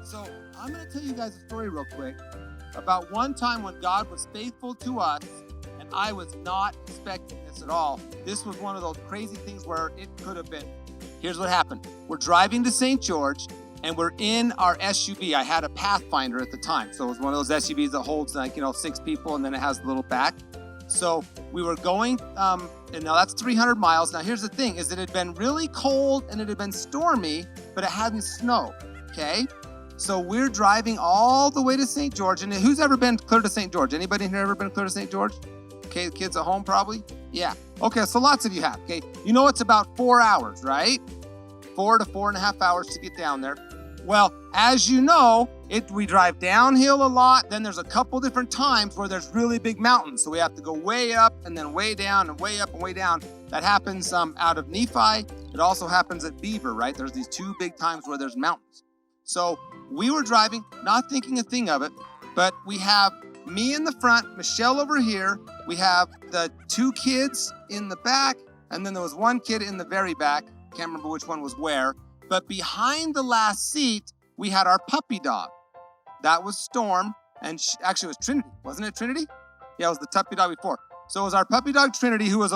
So I'm going to tell you guys a story real quick about one time when God was faithful to us, and I was not expecting this at all. This was one of those crazy things where it could have been. Here's what happened. We're driving to St. George, and we're in our SUV. I had a Pathfinder at the time, so it was one of those SUVs that holds 6 people, and then it has the little back. So we were going, and now that's 300 miles. Now here's the thing, is it had been really cold and it had been stormy, but it hadn't snowed, okay? So we're driving all the way to St. George. And who's ever been clear to St. George? Anybody here ever been clear to St. George? Okay, the kids at home probably? Yeah. Okay, so lots of you have, okay? You know it's about 4 hours, right? 4 to 4.5 hours to get down there. Well, as you know, we drive downhill a lot. Then there's a couple different times where there's really big mountains. So we have to go way up and then way down and way up and way down. That happens out of Nephi. It also happens at Beaver, right? There's these two big times where there's mountains. So we were driving, not thinking a thing of it, but we have me in the front, Michelle over here. We have the 2 kids in the back, and then there was 1 kid in the very back. Can't remember which one was where. But behind the last seat, we had our puppy dog. That was Storm, and actually it was Trinity. Wasn't it Trinity? Yeah, it was the puppy dog before. So it was our puppy dog Trinity, who was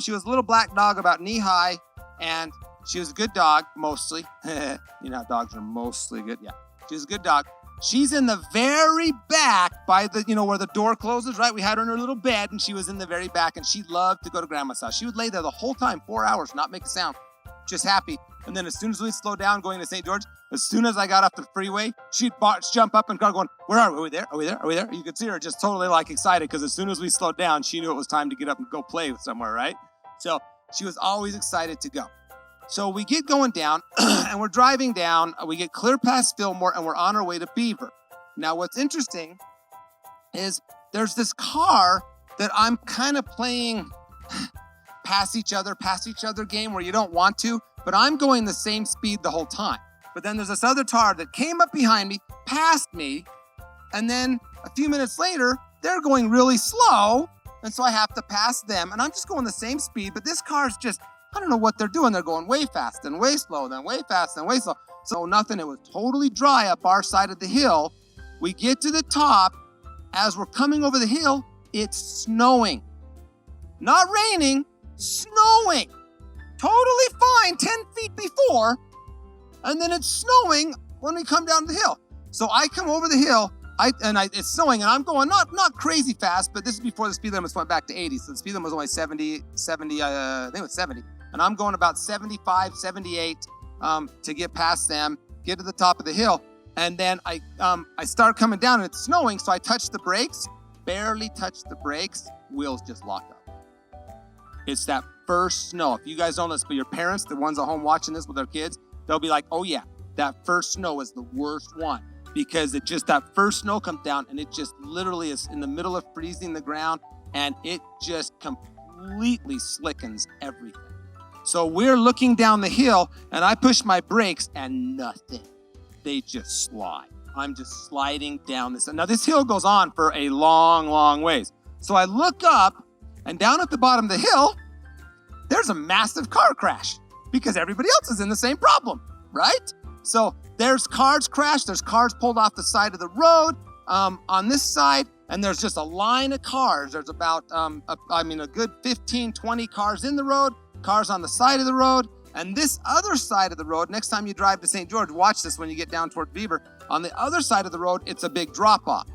she was a little black dog about knee high, and she was a good dog, mostly. You know how dogs are mostly good? Yeah, she was a good dog. She's in the very back by the, where the door closes, right? We had her in her little bed, and she was in the very back, and she loved to go to Grandma's house. She would lay there the whole time, 4 hours, not make a sound, just happy. And then as soon as we slowed down going to St. George, as soon as I got off the freeway, she'd jump up and start going, where are we? Are we there? Are we there? Are we there? You could see her just totally excited, because as soon as we slowed down, she knew it was time to get up and go play somewhere, right? So she was always excited to go. So we get going down, and we're driving down. We get clear past Fillmore, and we're on our way to Beaver. Now, what's interesting is there's this car that I'm kind of playing pass each other game where you don't want to, but I'm going the same speed the whole time. But then there's this other car that came up behind me, passed me, and then a few minutes later, they're going really slow, and so I have to pass them, and I'm just going the same speed, but this car's just, I don't know what they're doing. They're going way fast and way slow, then way fast and way slow. So nothing. It was totally dry up our side of the hill. We get to the top. As we're coming over the hill, it's snowing. Not raining, snowing. Totally fine 10 feet before, and then it's snowing when we come down the hill. So I come over the hill, it's snowing, and I'm going not crazy fast, but this is before the speed limit went back to 80, so the speed limit was only 70, I think it was 70. And I'm going about 75, 78 to get past them, get to the top of the hill, and then I start coming down, and it's snowing, so I touch the brakes, barely touch the brakes, wheels just lock up. It's that first snow. If you guys don't know this, but your parents, the ones at home watching this with their kids, they'll be like, oh yeah, that first snow is the worst one, because that first snow comes down, and it just literally is in the middle of freezing the ground, and it just completely slickens everything. So we're looking down the hill, and I push my brakes, and nothing. They just slide. I'm just sliding down this. Now this hill goes on for a long, long ways. So I look up, and down at the bottom of the hill, there's a massive car crash, because everybody else is in the same problem, right? So there's cars crashed, there's cars pulled off the side of the road on this side, and there's just a line of cars. There's about, a good 15, 20 cars in the road, cars on the side of the road, and this other side of the road, next time you drive to St. George, watch this when you get down toward Beaver, on the other side of the road, it's a big drop-off.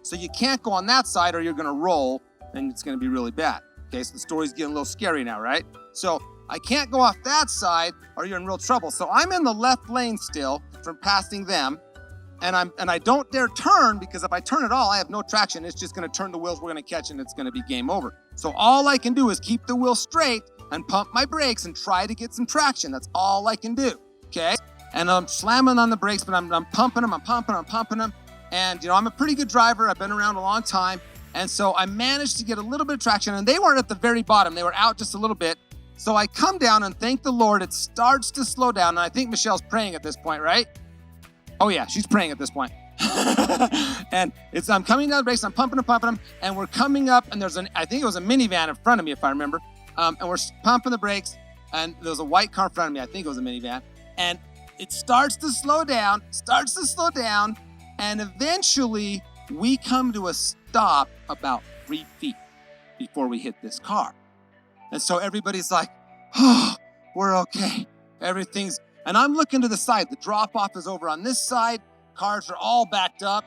So you can't go on that side or you're gonna roll, and it's gonna be really bad. Okay, so the story's getting a little scary now, right? So I can't go off that side or you're in real trouble. So I'm in the left lane still from passing them, and I don't dare turn, because if I turn at all, I have no traction. It's just gonna turn the wheels we're gonna catch, and it's gonna be game over. So all I can do is keep the wheel straight and pump my brakes and try to get some traction. That's all I can do, okay? And I'm slamming on the brakes, but I'm pumping them, I'm pumping them. And I'm a pretty good driver. I've been around a long time. And so I managed to get a little bit of traction, and they weren't at the very bottom. They were out just a little bit. So I come down, and thank the Lord, it starts to slow down. And I think Michelle's praying at this point, right? Oh yeah, she's praying at this point. And I'm coming down the brakes, I'm pumping them, and we're coming up, and I think it was a minivan in front of me, if I remember. And we're pumping the brakes, and there was a white car in front of me. I think it was a minivan. And it starts to slow down, and eventually we come to a stop about 3 feet before we hit this car. And so everybody's like, oh, we're okay. And I'm looking to the side. The drop-off is over on this side. Cars are all backed up,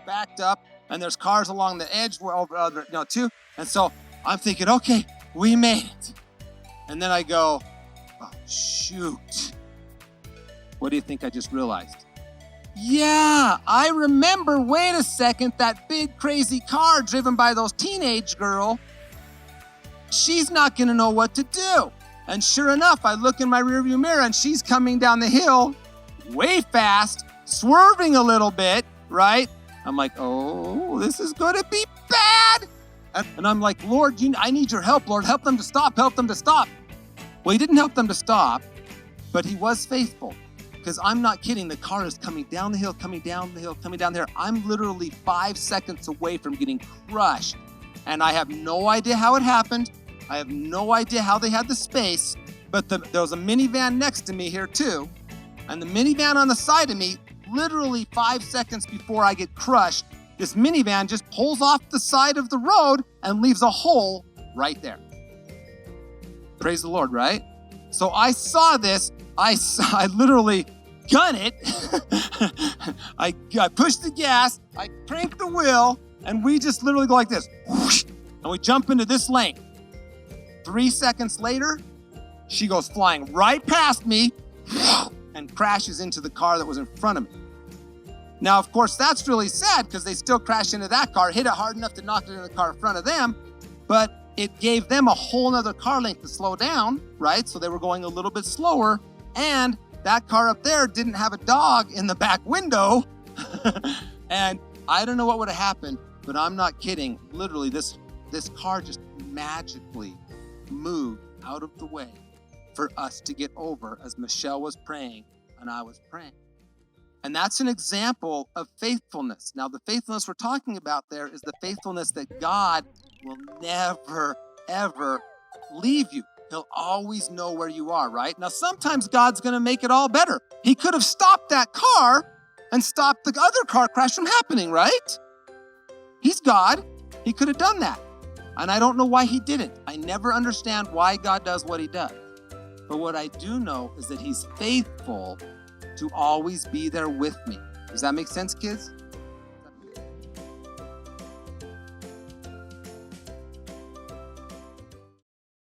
and there's cars along the edge too. And so I'm thinking, okay, we made it. And then I go, oh, shoot. What do you think I just realized? Yeah, I remember, wait a second, that big crazy car driven by those teenage girl, she's not gonna know what to do. And sure enough, I look in my rearview mirror and she's coming down the hill way fast, swerving a little bit, right? I'm like, oh, this is gonna be bad. And I'm like, Lord, I need your help, Lord. Help them to stop. Well, he didn't help them to stop, but he was faithful. Because I'm not kidding, the car is coming down the hill. I'm literally 5 seconds away from getting crushed. And I have no idea how it happened. I have no idea how they had the space. But there was a minivan next to me here too. And the minivan on the side of me, literally 5 seconds before I get crushed, this minivan just pulls off the side of the road and leaves a hole right there. Praise the Lord, right? So I saw this. I literally gun it. I pushed the gas, I cranked the wheel, and we just literally go like this. Whoosh, and we jump into this lane. 3 seconds later, she goes flying right past me and crashes into the car that was in front of me. Now, of course, that's really sad because they still crashed into that car, hit it hard enough to knock it into the car in front of them, but it gave them a whole nother car length to slow down, right? So they were going a little bit slower. And that car up there didn't have a dog in the back window. And I don't know what would have happened, but I'm not kidding. Literally, this car just magically moved out of the way for us to get over as Michelle was praying and I was praying. And that's an example of faithfulness. Now, the faithfulness we're talking about there is the faithfulness that God will never, ever leave you. He'll always know where you are, right? Now, sometimes God's going to make it all better. He could have stopped that car and stopped the other car crash from happening, right? He's God. He could have done that. And I don't know why he didn't. I never understand why God does what he does. But what I do know is that he's faithful to always be there with me. Does that make sense, kids?